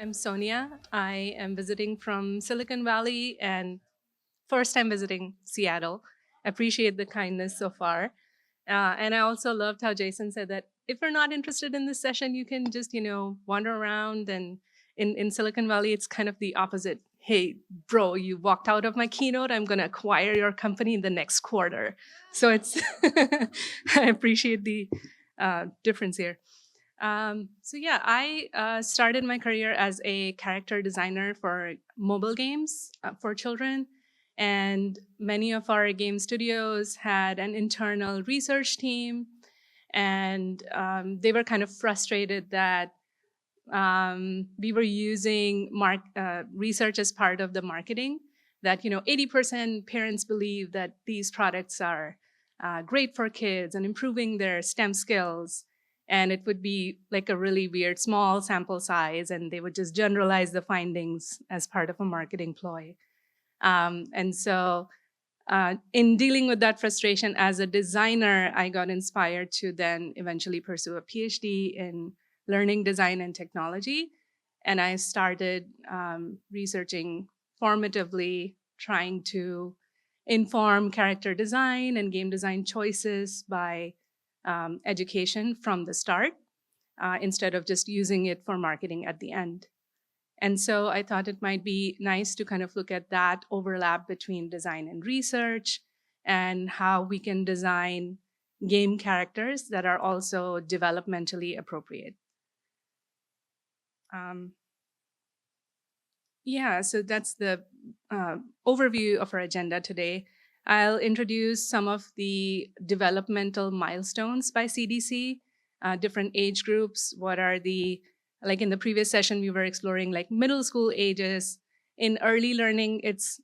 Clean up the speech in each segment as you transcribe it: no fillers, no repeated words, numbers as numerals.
I'm Sonia. I am visiting from Silicon Valley and first time visiting Seattle. Appreciate the kindness so far. And I also loved how Jason said that if you're not interested in this session, you can just, wander around. And in Silicon Valley, it's kind of the opposite. Hey, bro, you walked out of my keynote. I'm going to acquire your company in the next quarter. So it's, I appreciate the difference here. I started my career as a character designer for mobile games for children. And many of our game studios had an internal research team. And they were kind of frustrated that we were using research as part of the marketing, that 80% parents believe that these products are great for kids and improving their STEM skills, and it would be like a really weird small sample size, and they would just generalize the findings as part of a marketing ploy. In dealing with that frustration as a designer, I got inspired to then eventually pursue a PhD in learning design and technology. And I started researching formatively, trying to inform character design and game design choices by education from the start, instead of just using it for marketing at the end. And so I thought it might be nice to kind of look at that overlap between design and research and how we can design game characters that are also developmentally appropriate. So that's the overview of our agenda today. I'll introduce some of the developmental milestones by CDC, different age groups. What are the, like in the previous session, we were exploring like middle school ages. In early learning, it's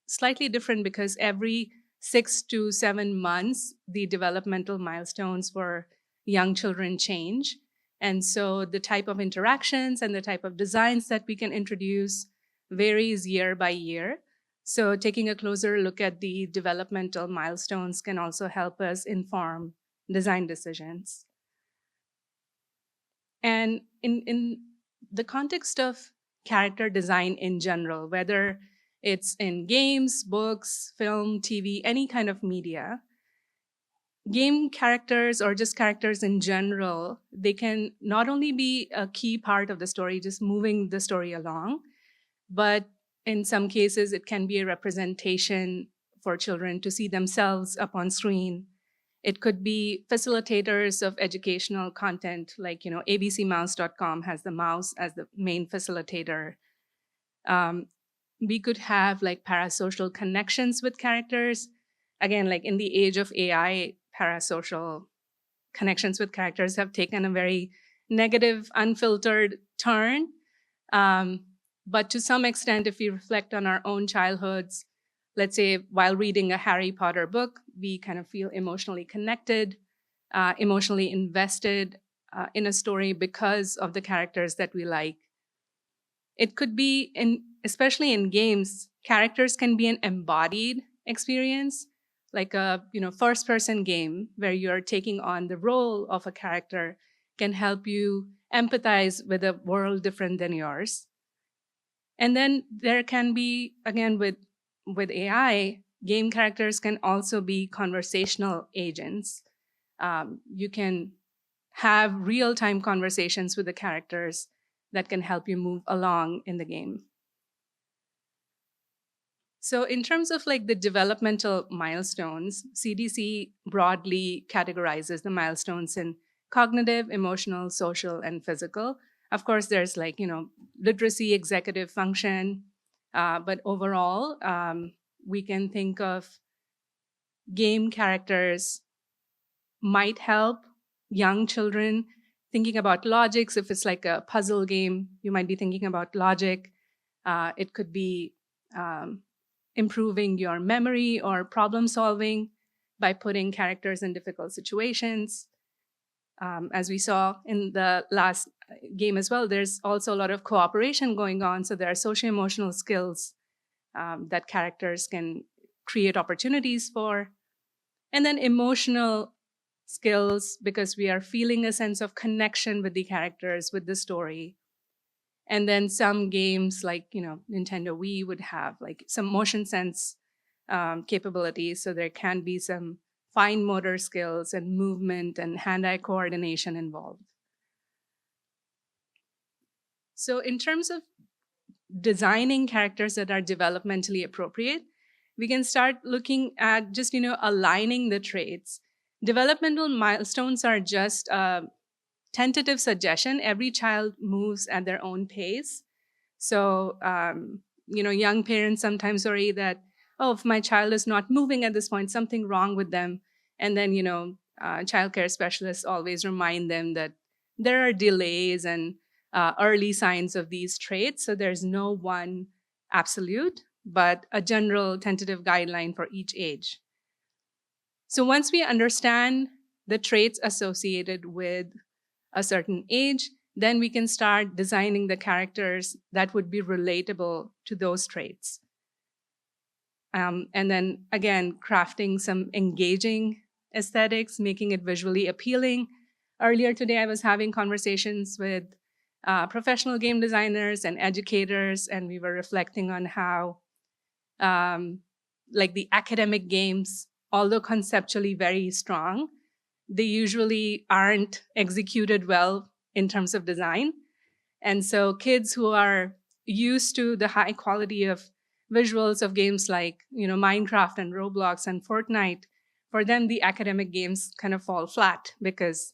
slightly different because every 6 to 7 months, the developmental milestones for young children change. And so the type of interactions and the type of designs that we can introduce varies year by year. So taking a closer look at the developmental milestones can also help us inform design decisions. And in the context of character design in general, whether it's in games, books, film, TV, any kind of media, game characters or just characters in general, they can not only be a key part of the story, just moving the story along, but in some cases, it can be a representation for children to see themselves up on screen. It could be facilitators of educational content, like, abcmouse.com has the mouse as the main facilitator. We could have like parasocial connections with characters. Again, like in the age of AI, parasocial connections with characters have taken a very negative, unfiltered turn. But to some extent, if we reflect on our own childhoods, let's say while reading a Harry Potter book, we kind of feel emotionally connected, emotionally invested in a story because of the characters that we like. It could be, especially in games, characters can be an embodied experience, like a first-person game where you're taking on the role of a character can help you empathize with a world different than yours. And then there can be, again, with AI, game characters can also be conversational agents. You can have real-time conversations with the characters that can help you move along in the game. So in terms of like the developmental milestones, CDC broadly categorizes the milestones in cognitive, emotional, social, and physical. Of course, there's like, literacy, executive function, but overall, we can think of game characters might help young children thinking about logics. If it's like a puzzle game, you might be thinking about logic. It could be improving your memory or problem solving by putting characters in difficult situations. As we saw in the last game as well, there's also a lot of cooperation going on. So there are socio-emotional skills that characters can create opportunities for. And then emotional skills, because we are feeling a sense of connection with the characters, with the story. And then some games like, Nintendo Wii would have like some motion sense capabilities. So there can be some fine motor skills and movement and hand-eye coordination involved. So in terms of designing characters that are developmentally appropriate, we can start looking at just, aligning the traits. Developmental milestones are just a tentative suggestion. Every child moves at their own pace. So, young parents sometimes worry that, oh, if my child is not moving at this point, something wrong with them. And then, childcare specialists always remind them that there are delays and early signs of these traits. So there's no one absolute, but a general tentative guideline for each age. So once we understand the traits associated with a certain age, then we can start designing the characters that would be relatable to those traits. And then again, crafting some engaging aesthetics, making it visually appealing. Earlier today, I was having conversations with professional game designers and educators, and we were reflecting on how like the academic games, although conceptually very strong, they usually aren't executed well in terms of design. And so kids who are used to the high quality of visuals of games like, Minecraft and Roblox and Fortnite, for them, the academic games kind of fall flat because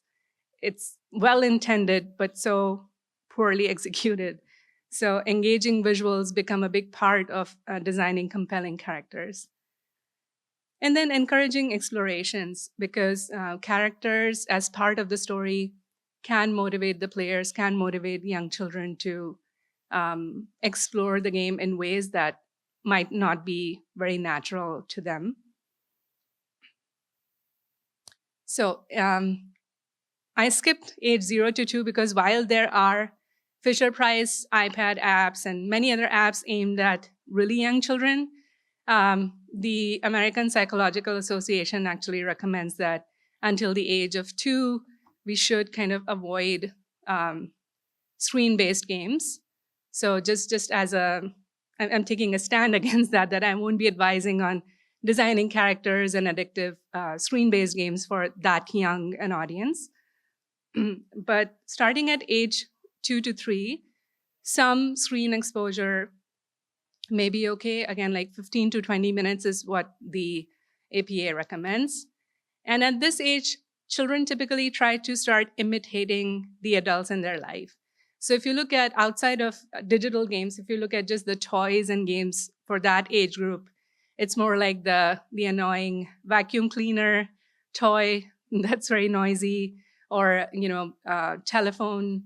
it's well intended, but so poorly executed. So engaging visuals become a big part of designing compelling characters. And then encouraging explorations, because characters as part of the story can motivate the players, can motivate young children to explore the game in ways that might not be very natural to them. So I skipped age 0 to 2 because while there are Fisher-Price iPad apps and many other apps aimed at really young children, the American Psychological Association actually recommends that until the age of 2, we should kind of avoid screen-based games. So just as I'm taking a stand against that I won't be advising on designing characters and addictive screen-based games for that young an audience. But starting at age 2 to 3, some screen exposure may be okay. Again, like 15 to 20 minutes is what the APA recommends. And at this age, children typically try to start imitating the adults in their life. So if you look at outside of digital games, if you look at just the toys and games for that age group, it's more like the annoying vacuum cleaner toy that's very noisy, or telephone,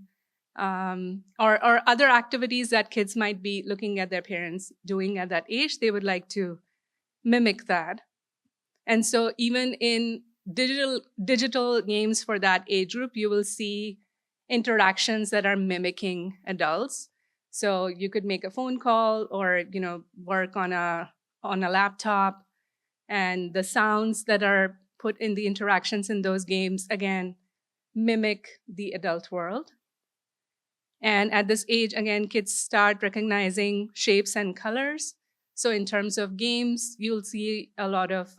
or other activities that kids might be looking at their parents doing at that age. They would like to mimic that. And so even in digital games for that age group, you will see interactions that are mimicking adults. So you could make a phone call or work on a laptop, and the sounds that are put in the interactions in those games again mimic the adult world. And at this age, again, kids start recognizing shapes and colors. So in terms of games, you'll see a lot of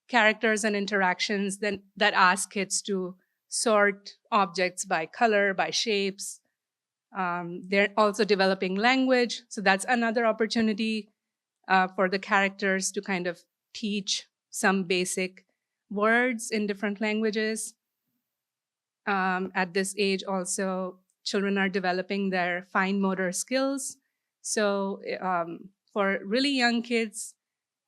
characters and interactions that ask kids to sort objects by color, by shapes. They're also developing language. So that's another opportunity for the characters to kind of teach some basic words in different languages. At this age also, children are developing their fine motor skills. So for really young kids,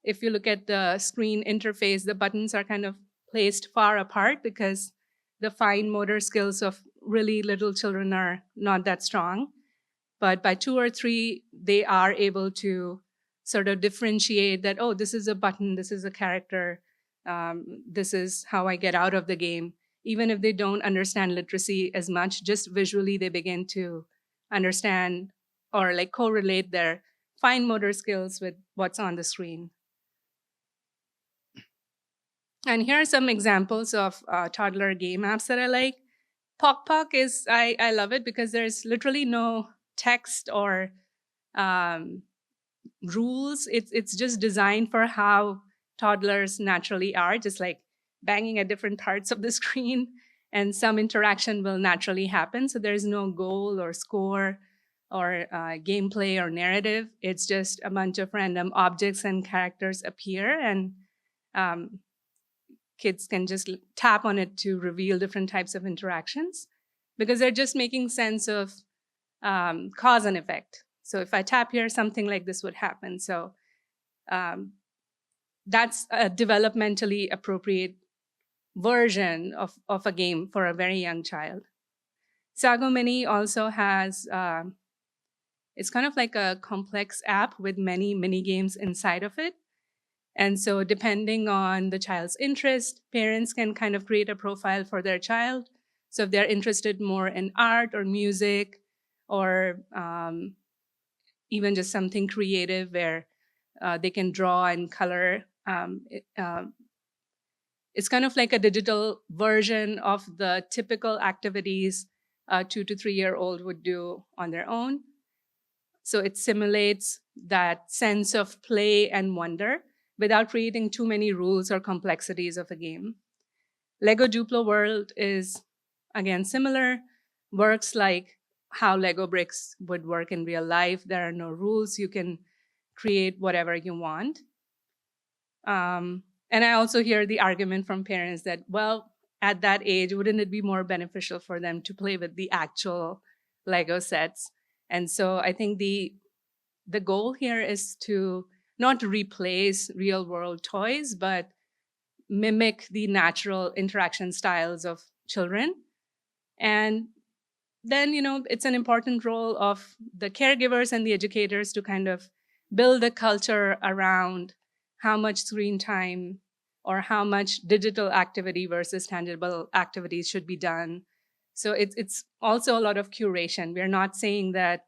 if you look at the screen interface, the buttons are kind of placed far apart because the fine motor skills of really little children are not that strong. But by 2 or 3, they are able to sort of differentiate that, oh, this is a button, this is a character, this is how I get out of the game. Even if they don't understand literacy as much, just visually they begin to understand or like correlate their fine motor skills with what's on the screen. And here are some examples of toddler game apps that I like. Pok Pok is, I love it because there's literally no text or um, rules. It's just designed for how toddlers naturally are, just like banging at different parts of the screen, and some interaction will naturally happen. So there's no goal or score or gameplay or narrative. It's just a bunch of random objects and characters appear, and um, kids can just tap on it to reveal different types of interactions because they're just making sense of cause and effect. So if I tap here, something like this would happen. So um, that's a developmentally appropriate version of a game for a very young child. Sago Mini also has, it's kind of like a complex app with many mini games inside of it. And so depending on the child's interest, parents can kind of create a profile for their child. So if they're interested more in art or music or even just something creative where they can draw and color, it's kind of like a digital version of the typical activities a 2 to 3 year old would do on their own. So it simulates that sense of play and wonder without creating too many rules or complexities of a game. Lego Duplo World is, again, similar, works like how Lego bricks would work in real life. There are no rules. You can create whatever you want. And I also hear the argument from parents that, well, at that age, wouldn't it be more beneficial for them to play with the actual Lego sets? And so I think the goal here is to not replace real world toys, but mimic the natural interaction styles of children. And then, it's an important role of the caregivers and the educators to kind of build a culture around how much screen time or how much digital activity versus tangible activities should be done. So it's also a lot of curation. We're not saying that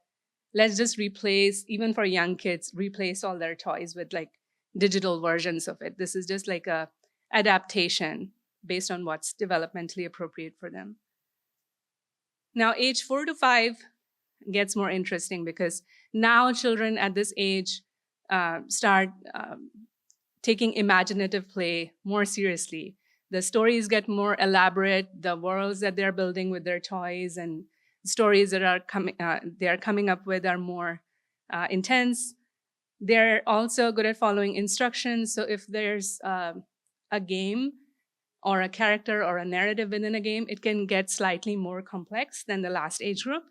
let's just replace, even for young kids, replace all their toys with like digital versions of it. This is just like a adaptation based on what's developmentally appropriate for them. Now, age 4 to 5 gets more interesting because now children at this age start taking imaginative play more seriously. The stories get more elaborate, the worlds that they're building with their toys and stories that are coming up with are more intense. They're also good at following instructions. So if there's a game or a character or a narrative within a game, it can get slightly more complex than the last age group.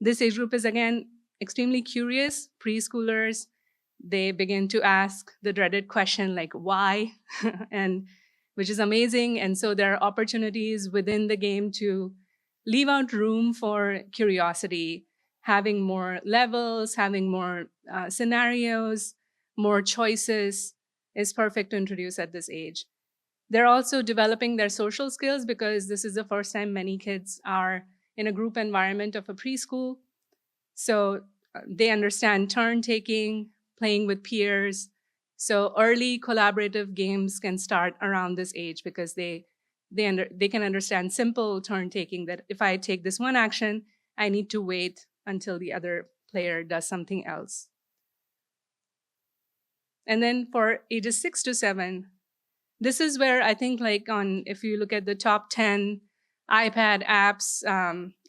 This age group is, again, extremely curious. Preschoolers, they begin to ask the dreaded question like, why? And which is amazing. And so there are opportunities within the game to leave out room for curiosity, having more levels, having more scenarios, more choices is perfect to introduce at this age. They're also developing their social skills because this is the first time many kids are in a group environment of a preschool. So they understand turn taking, playing with peers. So early collaborative games can start around this age because they can understand simple turn taking, that if I take this one action, I need to wait until the other player does something else. And then for ages 6 to 7, this is where I think, like, if you look at the top 10 iPad apps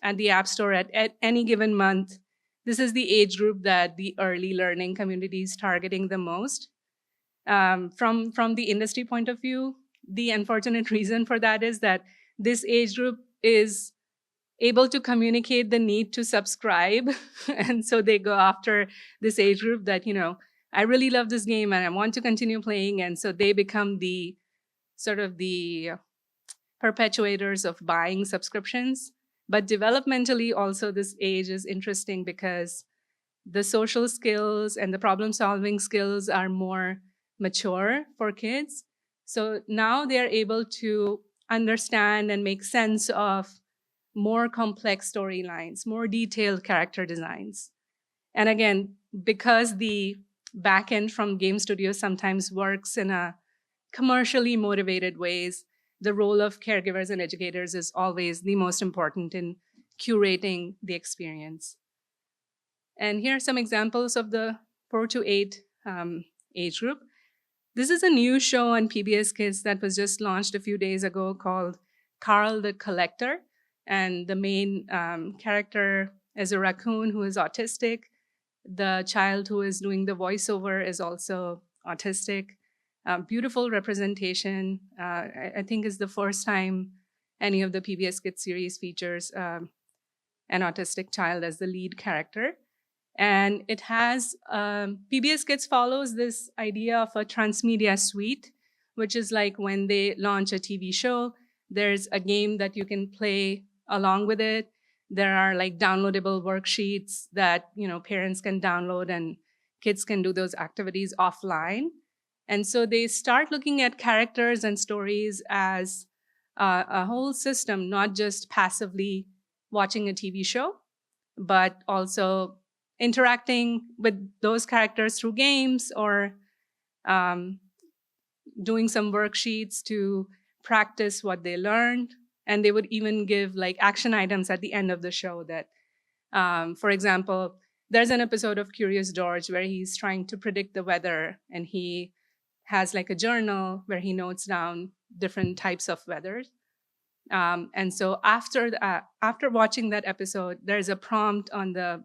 at the App Store at any given month, this is the age group that the early learning community is targeting the most. From the industry point of view, the unfortunate reason for that is that this age group is able to communicate the need to subscribe. And so they go after this age group that, I really love this game and I want to continue playing. And so they become the sort of the perpetuators of buying subscriptions. But developmentally, also, this age is interesting because the social skills and the problem-solving skills are more mature for kids. So now they're able to understand and make sense of more complex storylines, more detailed character designs. And again, because the backend from game studios sometimes works in a commercially motivated ways, the role of caregivers and educators is always the most important in curating the experience. And here are some examples of the 4 to 8 age group. This is a new show on PBS Kids that was just launched a few days ago called Carl the Collector. And the main character is a raccoon who is autistic. The child who is doing the voiceover is also autistic. Beautiful representation. I think is the first time any of the PBS Kids series features an autistic child as the lead character. And it has, PBS Kids follows this idea of a transmedia suite, which is like when they launch a TV show, there's a game that you can play along with it. There are like downloadable worksheets that parents can download and kids can do those activities offline. And so they start looking at characters and stories as a whole system, not just passively watching a TV show, but also interacting with those characters through games or doing some worksheets to practice what they learned. And they would even give like action items at the end of the show that, for example, there's an episode of Curious George where he's trying to predict the weather, and he has like a journal where he notes down different types of weather. And so after watching that episode, there's a prompt on the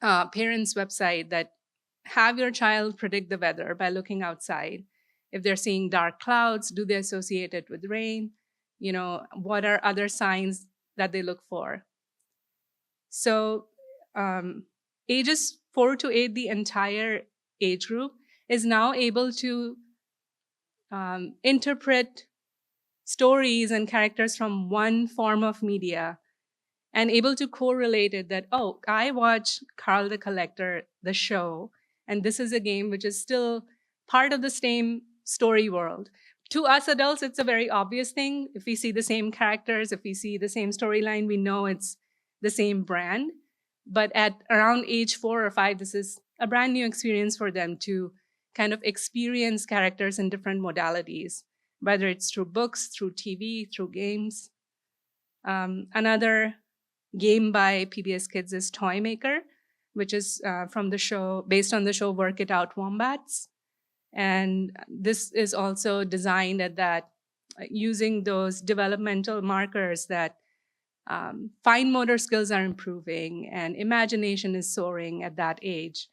parents' website that have your child predict the weather by looking outside. If they're seeing dark clouds, do they associate it with rain? What are other signs that they look for? So ages 4 to 8, the entire age group, is now able to interpret stories and characters from one form of media and able to correlate it that, oh, I watch Carl the Collector, the show, and this is a game which is still part of the same story world. To us adults, it's a very obvious thing. If we see the same characters, if we see the same storyline, we know it's the same brand. But at around age 4 or 5, this is a brand new experience for them to kind of experience characters in different modalities, whether it's through books, through TV, through games. Another game by PBS Kids is Toy Maker, which is from the show, based on the show Work It Out Wombats. And this is also designed at that, using those developmental markers that fine motor skills are improving and imagination is soaring at that age.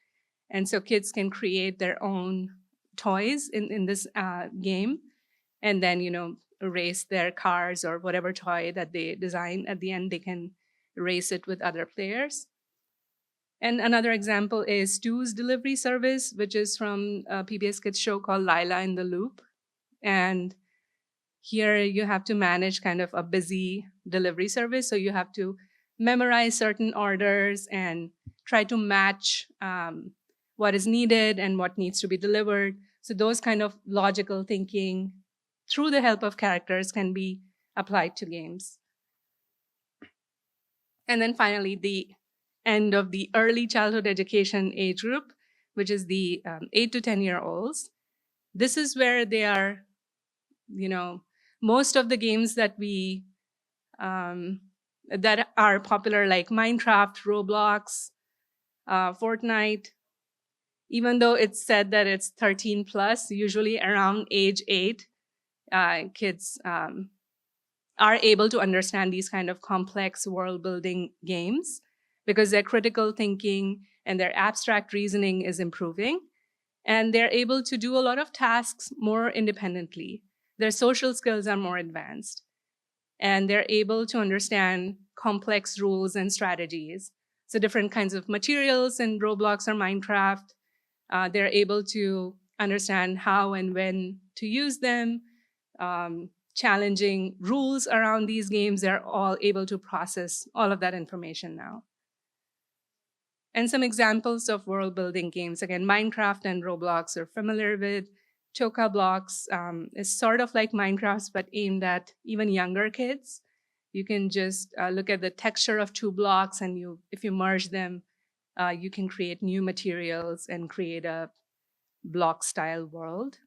And so kids can create their own toys in this game, and then, race their cars or whatever toy that they design. At the end, they can race it with other players. And another example is Stu's delivery service, which is from a PBS Kids show called Lila in the Loop. And here you have to manage kind of a busy delivery service. So you have to memorize certain orders and try to match what is needed and what needs to be delivered. So those kind of logical thinking through the help of characters can be applied to games. And then finally, the end of the early childhood education age group, which is the 8 to 10-year-olds. This is where they are, most of the games that we that are popular, like Minecraft, Roblox, Fortnite, even though it's said that it's 13 plus, usually around age 8, kids are able to understand these kind of complex world-building games because their critical thinking and their abstract reasoning is improving. And they're able to do a lot of tasks more independently. Their social skills are more advanced. And they're able to understand complex rules and strategies. So different kinds of materials in Roblox or Minecraft, they're able to understand how and when to use them, challenging rules around these games. They're all able to process all of that information now. And some examples of world-building games. Again, Minecraft and Roblox are familiar with. Choca Blocks is sort of like Minecraft, but aimed at even younger kids. You can just look at the texture of 2 blocks, and if you merge them, you can create new materials and create a block-style world.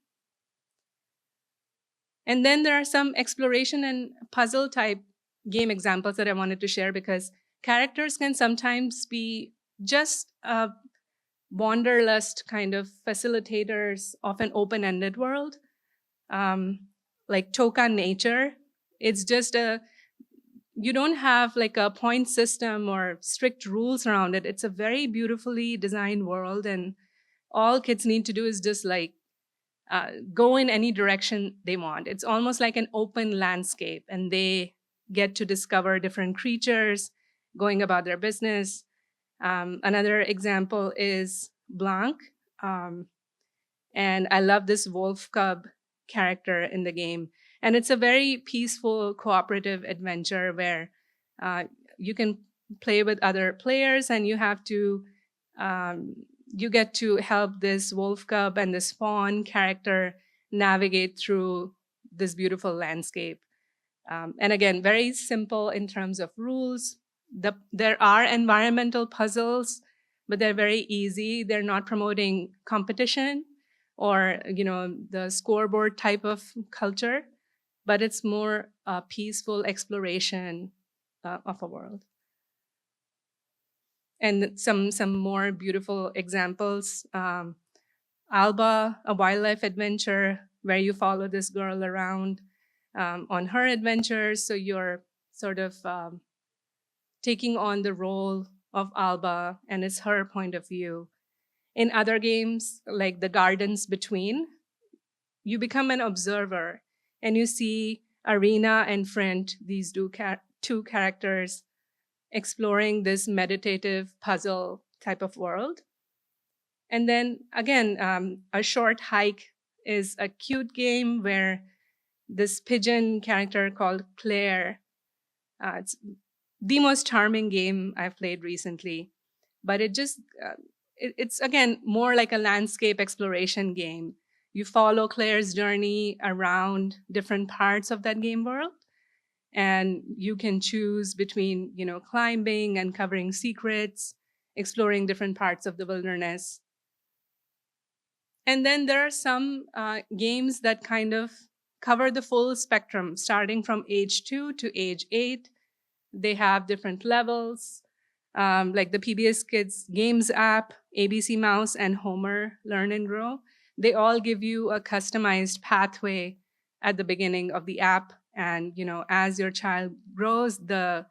And then there are some exploration and puzzle type game examples that I wanted to share, because characters can sometimes be just wanderlust kind of facilitators of an open-ended world, um, like Toka Nature. It's just you don't have like a point system or strict rules around it. It's a very beautifully designed world, and all kids need to do is just like go in any direction they want. It's almost like an open landscape, and they get to discover different creatures going about their business. Another example is Blanc. Um, and I love this wolf cub character in the game. And it's a very peaceful, cooperative adventure where uh, you can play with other players, and you have to um, you get to help this wolf cub and this fawn character navigate through this beautiful landscape. And again, very simple in terms of rules. There are environmental puzzles, but they're very easy. They're not promoting competition or the scoreboard type of culture, but it's more peaceful exploration of a world. And some more beautiful examples. Alba, a wildlife adventure where you follow this girl around on her adventures. So you're sort of taking on the role of Alba, and it's her point of view. In other games, like the Gardens Between, you become an observer, and you see Arena and Friend, these two characters, exploring this meditative puzzle type of world. And then again, A Short Hike is a cute game where this pigeon character called Claire, it's the most charming game I've played recently, but it's again more like a landscape exploration game. You follow Claire's journey around different parts of that game world, and you can choose between climbing, uncovering secrets, exploring different parts of the wilderness. And then there are some games that kind of cover the full spectrum, starting from age 2 to age 8. They have different levels, like the PBS Kids Games app, ABC Mouse, and Homer Learn and Grow. They all give you a customized pathway at the beginning of the app. And as your child grows, the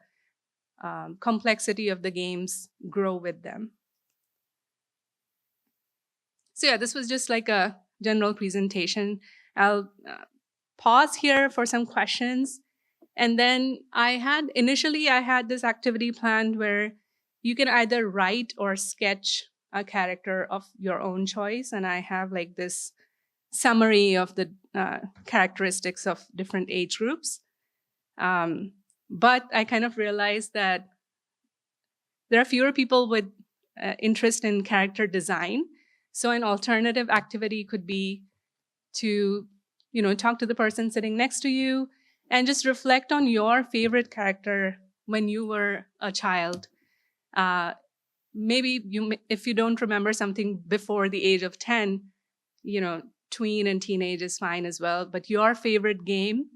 complexity of the games grow with them. So yeah, this was just like a general presentation. I'll pause here for some questions. And then initially I had this activity planned where you can either write or sketch a character of your own choice. And I have like this summary of the characteristics of different age groups. But I kind of realized that there are fewer people with interest in character design. So an alternative activity could be to, talk to the person sitting next to you and just reflect on your favorite character when you were a child. Maybe if you don't remember something before the age of 10, tween and teenage is fine as well. But your favorite game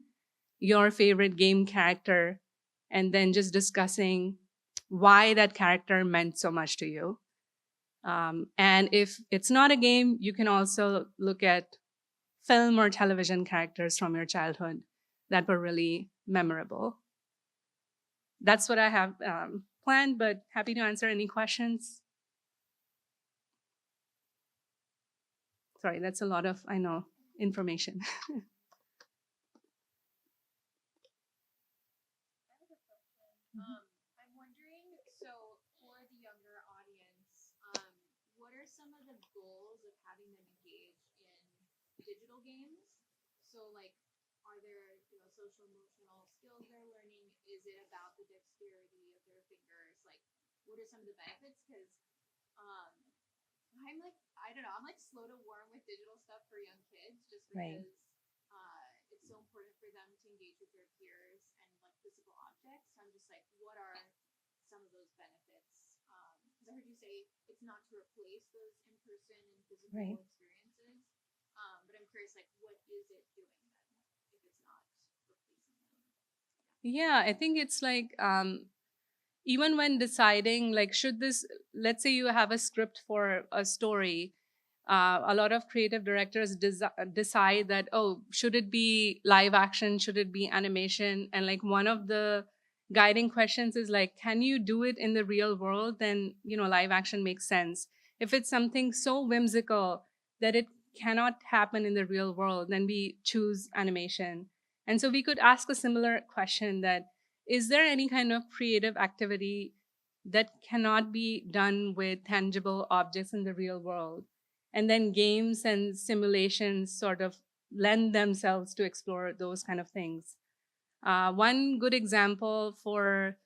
character, and then just discussing why that character meant so much to you. And if it's not a game, you can also look at film or television characters from your childhood that were really memorable. That's what I have planned, but happy to answer any questions. Sorry, that's a lot of, I know, information. I'm wondering, so for the younger audience, what are some of the goals of having them engage in digital games? So, like, are there social emotional skills they're learning? Is it about the dexterity of their fingers? Like, what are some of the benefits? Because I'm like, I don't know, I'm like slow to warm with digital stuff for young kids, just because it's so important for them to engage with their peers and like physical objects. So I'm just like, what are some of those benefits? Because I heard you say it's not to replace those in-person and physical experiences. But I'm curious, like, what is it doing then? If it's Yeah, I think it's like even when deciding, like, should this, let's say you have a script for a story, a lot of creative directors decide that, oh, should it be live action, should it be animation, and like one of the guiding questions is like, can you do it in the real world? Then live action makes sense. If it's something so whimsical that it cannot happen in the real world, then we choose animation. And so we could ask a similar question, that is there any kind of creative activity that cannot be done with tangible objects in the real world? And then games and simulations sort of lend themselves to explore those kind of things. One good example for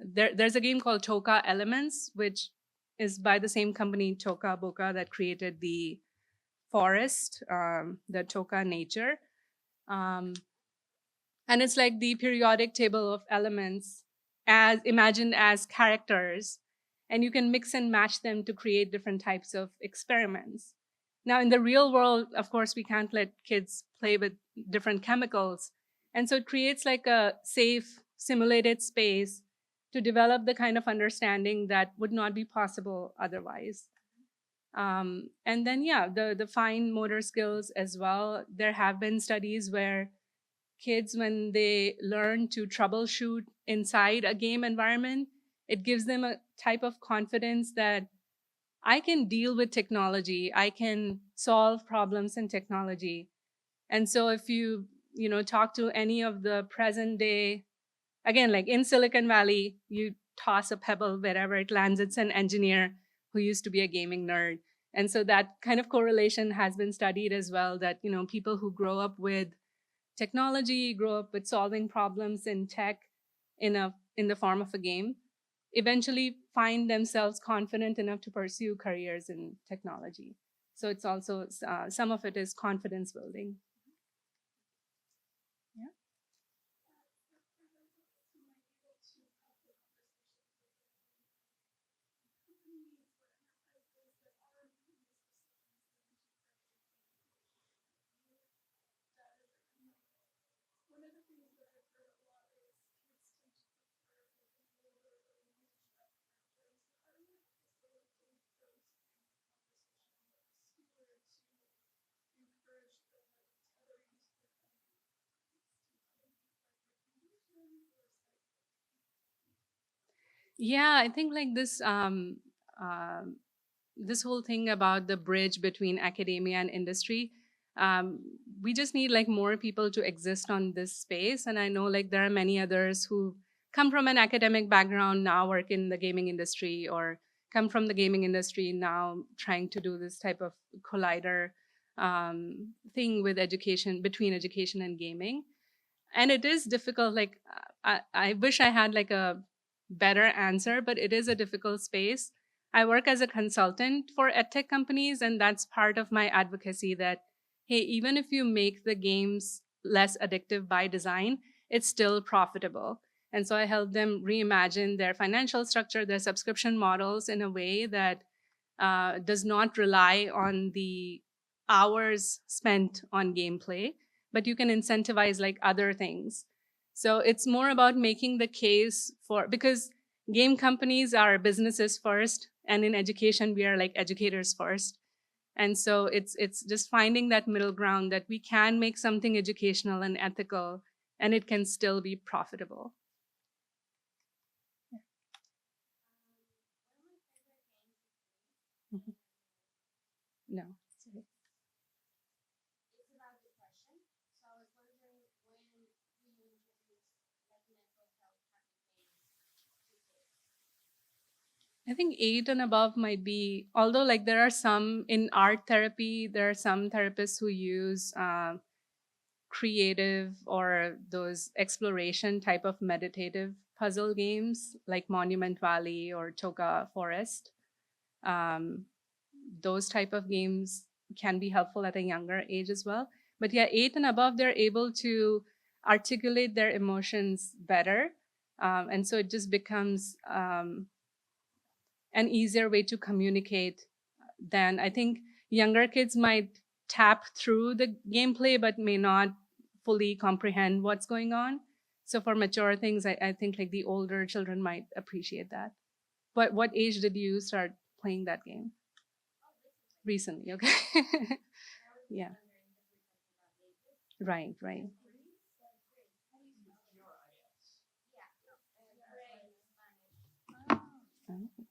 there's a game called Toka Elements, which is by the same company, Toka Boka, that created the forest, the Toka Nature. Um, and it's like the periodic table of elements as imagined as characters, and you can mix and match them to create different types of experiments. Now in the real world, of course, we can't let kids play with different chemicals, and so it creates like a safe simulated space to develop the kind of understanding that would not be possible otherwise. And then yeah, the fine motor skills as well. There have been studies where kids, when they learn to troubleshoot inside a game environment, it gives them a type of confidence that I can deal with technology, I can solve problems in technology. And so if you talk to any of the present day, again, like in Silicon Valley, you toss a pebble wherever it lands, it's an engineer who used to be a gaming nerd. And so that kind of correlation has been studied as well, that people who grow up with technology, grow up with solving problems in tech in the form of a game, eventually find themselves confident enough to pursue careers in technology. So it's also some of it is confidence building. Yeah. Yeah, I think like uh, this whole thing about the bridge between academia and industry, um, we just need like more people to exist on this space. And I know like there are many others who come from an academic background, now work in the gaming industry, or come from the gaming industry now trying to do this type of collider thing with education, between education and gaming. And it is difficult, like I wish I had like a better answer, but it is a difficult space. I work as a consultant for edtech companies, and that's part of my advocacy, that hey, even if you make the games less addictive by design, it's still profitable. And so I help them reimagine their financial structure, their subscription models in a way that does not rely on the hours spent on gameplay, but you can incentivize like other things. So it's more about making the case for, because game companies are businesses first, and in education we are like educators first. And so it's just finding that middle ground, that we can make something educational and ethical, and it can still be profitable. Mhm. No. Sorry. It's about depression. So I was wondering when you introduce like mental health type of games to kids. I think 8 and above might be, although like there are some in art therapy, there are some therapists who use creative or those exploration type of meditative puzzle games like Monument Valley or Toka Forest. Um, those type of games can be helpful at a younger age as well. But yeah, 8 and above, they're able to articulate their emotions better. And so it just becomes an easier way to communicate than I think younger kids might tap through the gameplay, but may not fully comprehend what's going on. So for mature things, I think like the older children might appreciate that. But what age did you start playing that game? Recently, okay. Yeah. Right, right. Oh.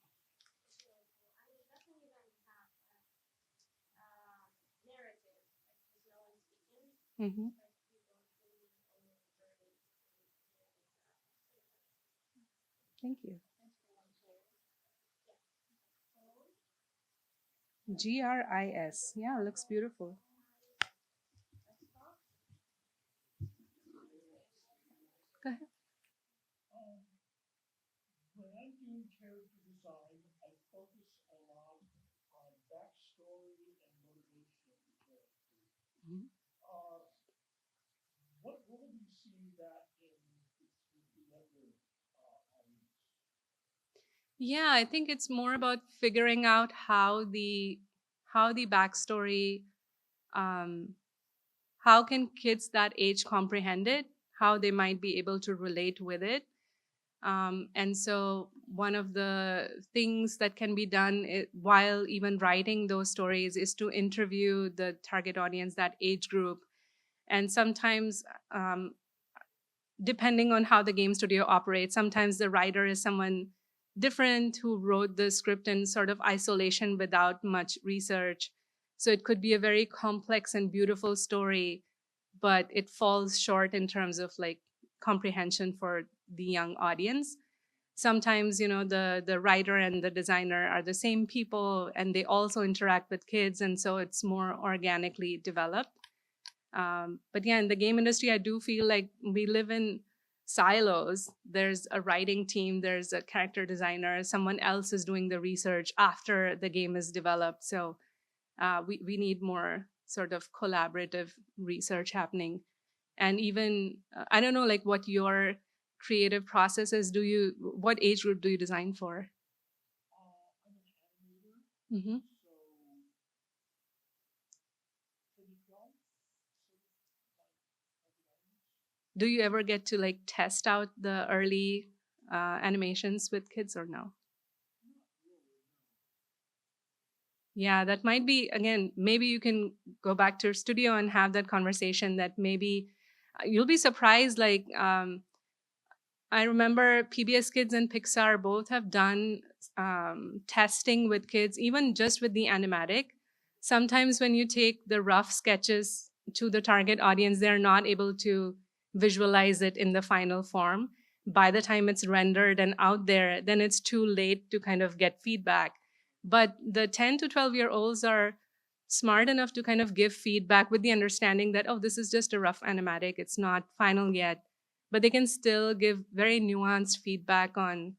Mm-hmm. Thank you. GRIS. Yeah, looks beautiful. Go ahead. Um, when I'm doing character design, I focus a lot on backstory and motivation of the character. Mhm. Uh, what role do you see that in with the younger audience? Yeah, I think it's more about figuring out how the backstory, um, how can kids that age comprehend it, how they might be able to relate with it. And so one of the things that can be done while even writing those stories is to interview the target audience, that age group. And sometimes, um, depending on how the game studio operates, sometimes the writer is someone different who wrote the script in sort of isolation without much research. So it could be a very complex and beautiful story, but it falls short in terms of like comprehension for the young audience. Sometimes, the writer and the designer are the same people and they also interact with kids, and so it's more organically developed. But yeah, in the game industry, I do feel like we live in silos. There's a writing team, there's a character designer, someone else is doing the research after the game is developed. So we need more sort of collaborative research happening. And even, I don't know, like what your creative process is. What age group do you design for? I'm an animator, Hmm. so 2012, sort of my audience. Do you ever get to like test out the early animations with kids or no? Not really, no. Yeah, that might be, again, maybe you can go back to your studio and have that conversation. That maybe you'll be surprised. Like, I remember PBS Kids and Pixar both have done testing with kids, even just with the animatic. Sometimes when you take the rough sketches to the target audience, they're not able to visualize it in the final form. By the time it's rendered and out there, then it's too late to kind of get feedback. But the 10 to 12-year-olds are smart enough to kind of give feedback with the understanding that, oh, this is just a rough animatic, it's not final yet, but they can still give very nuanced feedback on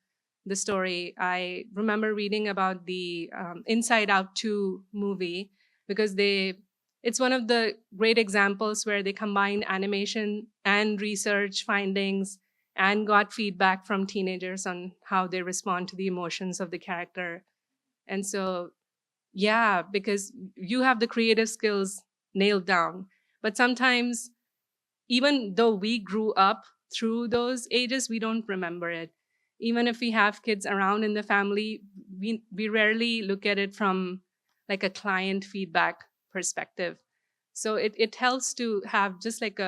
the story. I remember reading about the Inside Out 2 movie because it's one of the great examples where they combined animation and research findings and got feedback from teenagers on how they respond to the emotions of the character. And so, yeah, because you have the creative skills nailed down. But sometimes, even though we grew up through those ages, we don't remember it. Even if we have kids around in the family, we rarely look at it from like a client feedback perspective. So it helps to have just like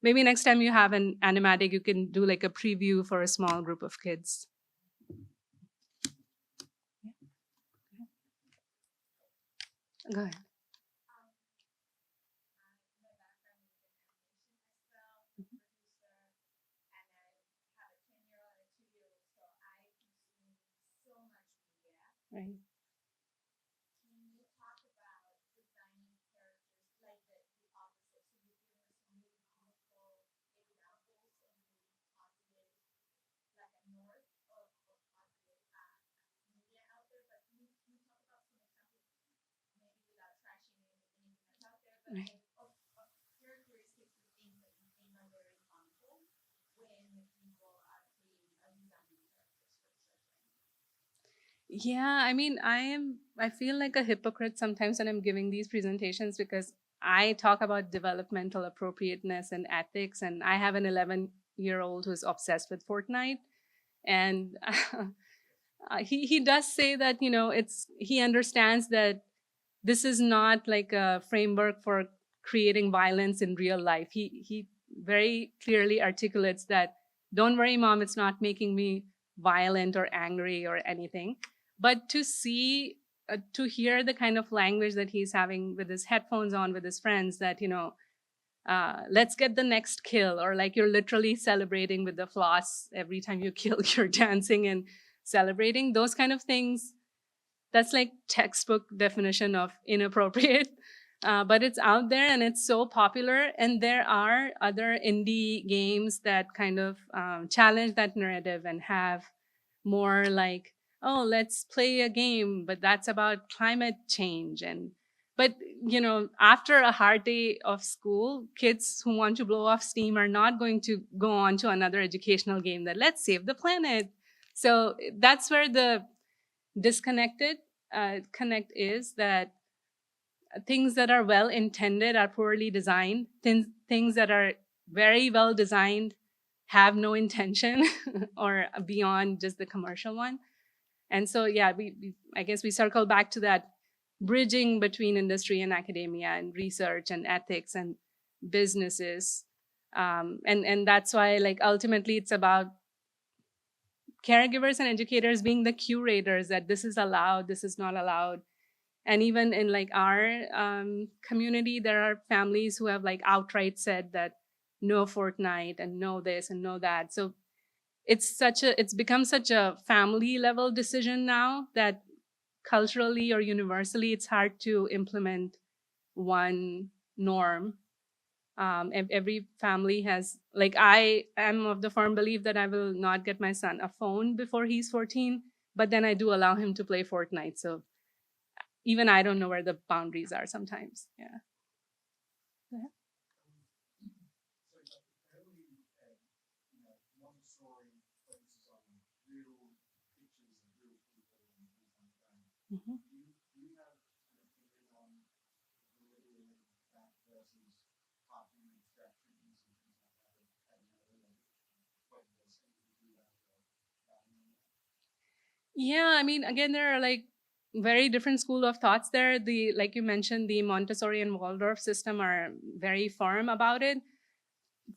maybe next time you have an animatic, you can do like a preview for a small group of kids. Go ahead. My background is in animation as well, Mhm. producer, and I have a 10-year-old and a 2-year-old, so I consume so much media. Right. Can you talk about designing characters like the opposite? So you've given us some really beautiful examples and really positive, like a north of positive media out there. But can you talk about some examples, maybe without trashing anything that's out there, but Right. like of characteristics and things that you think are very harmful when people are creating or designing characters for children? Yeah, I mean, I feel like a hypocrite sometimes when I'm giving these presentations because I talk about developmental appropriateness and ethics, and I have an 11-year-old who's obsessed with Fortnite. And he does say that, he understands that this is not like a framework for creating violence in real life. He very clearly articulates that, don't worry, mom, it's not making me violent or angry or anything. But to hear the kind of language that he's having with his headphones on with his friends, that, let's get the next kill, or like you're literally celebrating with the floss every time you kill, you're dancing and celebrating, those kind of things, that's like textbook definition of inappropriate. But it's out there and it's so popular. And there are other indie games that kind of challenge that narrative and have more like, oh, let's play a game, but that's about climate change. But after a hard day of school, kids who want to blow off steam are not going to go on to another educational game that let's save the planet. So that's where the disconnected connect is, that things that are well intended are poorly designed. Things that are very well designed have no intention or beyond just the commercial one. And so, yeah, I guess we circle back to that bridging between industry and academia and research and ethics and businesses. And that's why, like, ultimately it's about caregivers and educators being the curators, that this is allowed, this is not allowed. And even in like our community, there are families who have like outright said that no Fortnite and no this and no that. So it's become such a family level decision now that culturally or universally it's hard to implement one norm. Every family has, like, I am of the firm belief that I will not get my son a phone before he's 14, but then I do allow him to play Fortnite. So even I don't know where the boundaries are sometimes. Yeah. Go ahead. Mhm. Yeah, I mean, again, there are like very different school of thoughts there. The, like you mentioned, the Montessori and Waldorf system are very firm about it.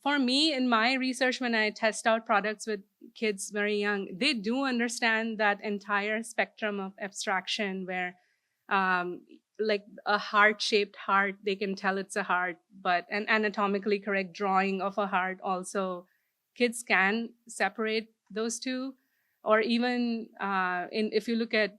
For me, in my research, when I test out products with kids very young, they do understand that entire spectrum of abstraction where like a heart-shaped heart, they can tell it's a heart, but an anatomically correct drawing of a heart also, kids can separate those two. Or even if you look at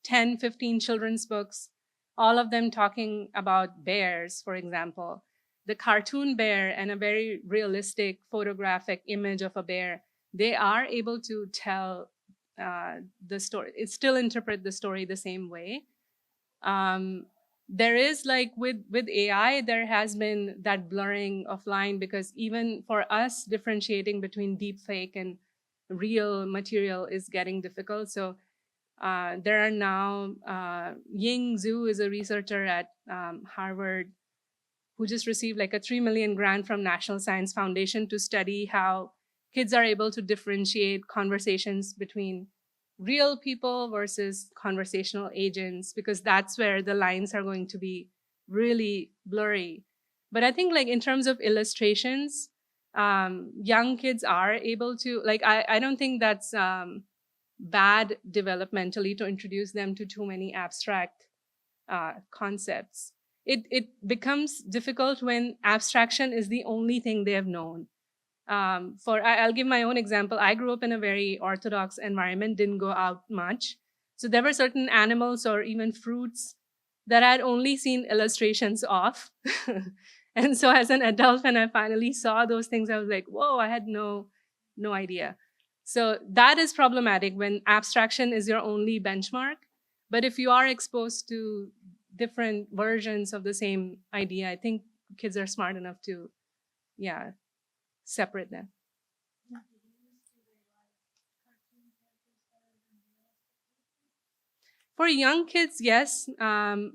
10, 15 children's books, all of them talking about bears, for example, the cartoon bear and a very realistic photographic image of a bear, they are able to tell the story. It still interpret the story the same way. There is like with AI, there has been that blurring of line, because even for us, differentiating between deep fake and real material is getting difficult. So there are now, Ying Zhu is a researcher at Harvard who just received like a 3 million grant from National Science Foundation to study how kids are able to differentiate conversations between real people versus conversational agents, because that's where the lines are going to be really blurry. But I think like in terms of illustrations, young kids are able to, like, I don't think that's bad developmentally to introduce them to too many abstract concepts. It becomes difficult when abstraction is the only thing they have known. I'll give my own example. I grew up in a very orthodox environment, didn't go out much. So there were certain animals or even fruits that I'd only seen illustrations of. And so as an adult, when I finally saw those things, I was like, whoa, I had no idea. So that is problematic when abstraction is your only benchmark. But if you are exposed to different versions of the same idea, I think kids are smart enough to, yeah, separate them. For young kids, yes. And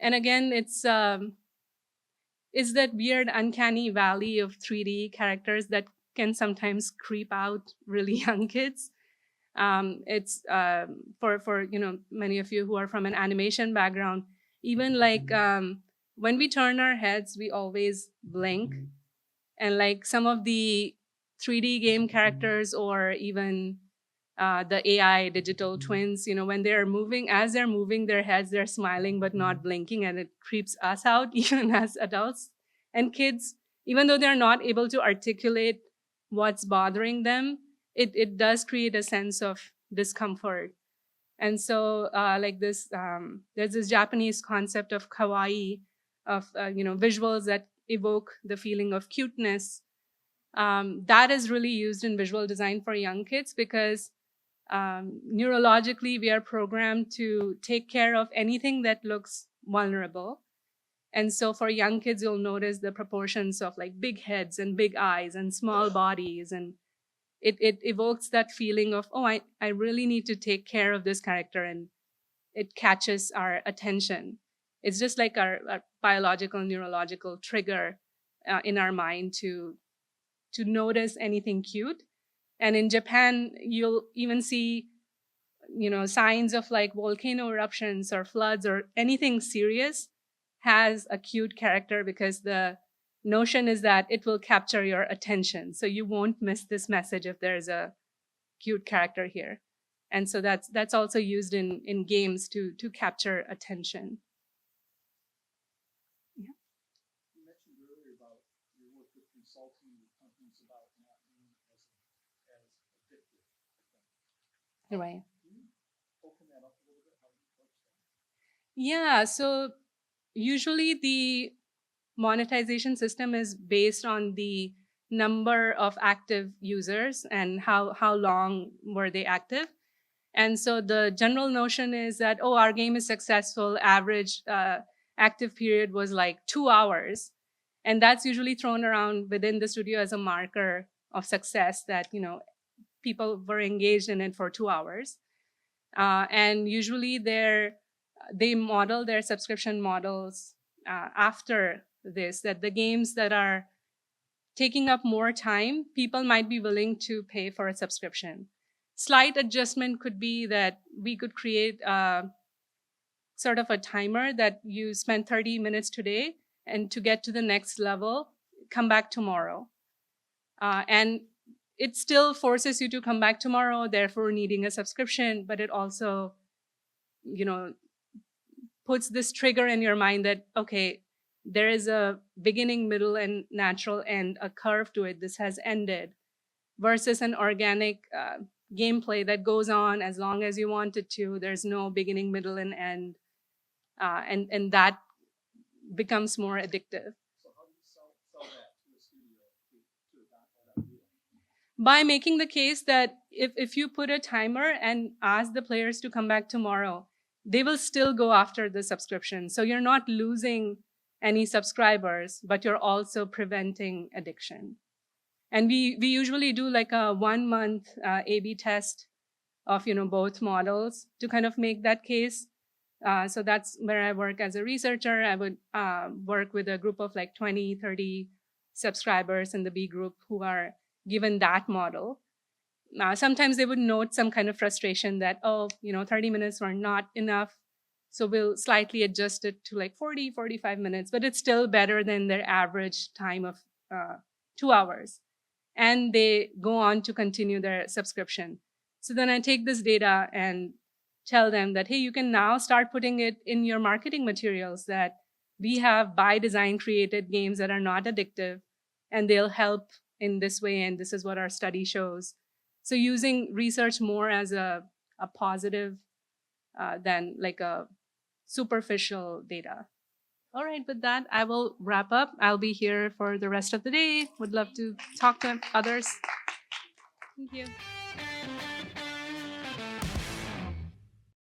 again, it's is that weird, uncanny valley of 3D characters that can sometimes creep out really young kids. It's for many of you who are from an animation background, even like when we turn our heads, we always blink, and like some of the 3D game characters or even the AI digital twins, when they're moving, as they're moving their heads, they're smiling but not blinking, and it creeps us out even as adults and kids. Even though they're not able to articulate what's bothering them, it does create a sense of discomfort. And so, like this, there's this Japanese concept of kawaii, of visuals that evoke the feeling of cuteness. That is really used in visual design for young kids because neurologically we are programmed to take care of anything that looks vulnerable. And so for young kids, you'll notice the proportions of like big heads and big eyes and small bodies. And it evokes that feeling of, oh, I really need to take care of this character. And it catches our attention. It's just like our biological, neurological trigger in our mind to notice anything cute. And in Japan, you'll even see, signs of like volcano eruptions or floods or anything serious has a cute character because the notion is that it will capture your attention. So you won't miss this message if there's a cute character here. And so that's also used in games to capture attention. Yeah. You mentioned earlier about your work with consulting with companies about not being as addictive. Right. Can you open that up a little bit? How do you approach that? Yeah. So usually the monetization system is based on the number of active users and how long were they active. And so the general notion is that, oh, our game is successful, average active period was like 2 hours. And that's usually thrown around within the studio as a marker of success that, people were engaged in it for 2 hours. And usually they model their subscription models after this, that the games that are taking up more time, people might be willing to pay for a subscription. Slight adjustment could be that we could create sort of a timer that you spend 30 minutes today, and to get to the next level, come back tomorrow. And it still forces you to come back tomorrow, therefore needing a subscription, but it also, puts this trigger in your mind that, okay, there is a beginning, middle, and natural end, a curve to it. This has ended, versus an organic gameplay that goes on as long as you want it to. There's no beginning, middle, and end, and that becomes more addictive. So how do you sell that to a studio to adopt that idea? By making the case that if you put a timer and ask the players to come back tomorrow, they will still go after the subscription. So you're not losing any subscribers, but you're also preventing addiction. And we usually do like a 1 month A/B test of both models to kind of make that case. So that's where I work as a researcher. I would work with a group of like 20, 30 subscribers in the B group who are given that model. Sometimes they would note some kind of frustration that, 30 minutes were not enough. So we'll slightly adjust it to like 40, 45 minutes, but it's still better than their average time of 2 hours. And they go on to continue their subscription. So then I take this data and tell them that, hey, you can now start putting it in your marketing materials, that we have by design created games that are not addictive, and they'll help in this way, and this is what our study shows. So using research more as a positive than like a superficial data. All right, with that, I will wrap up. I'll be here for the rest of the day. Would love to talk to others. Thank you.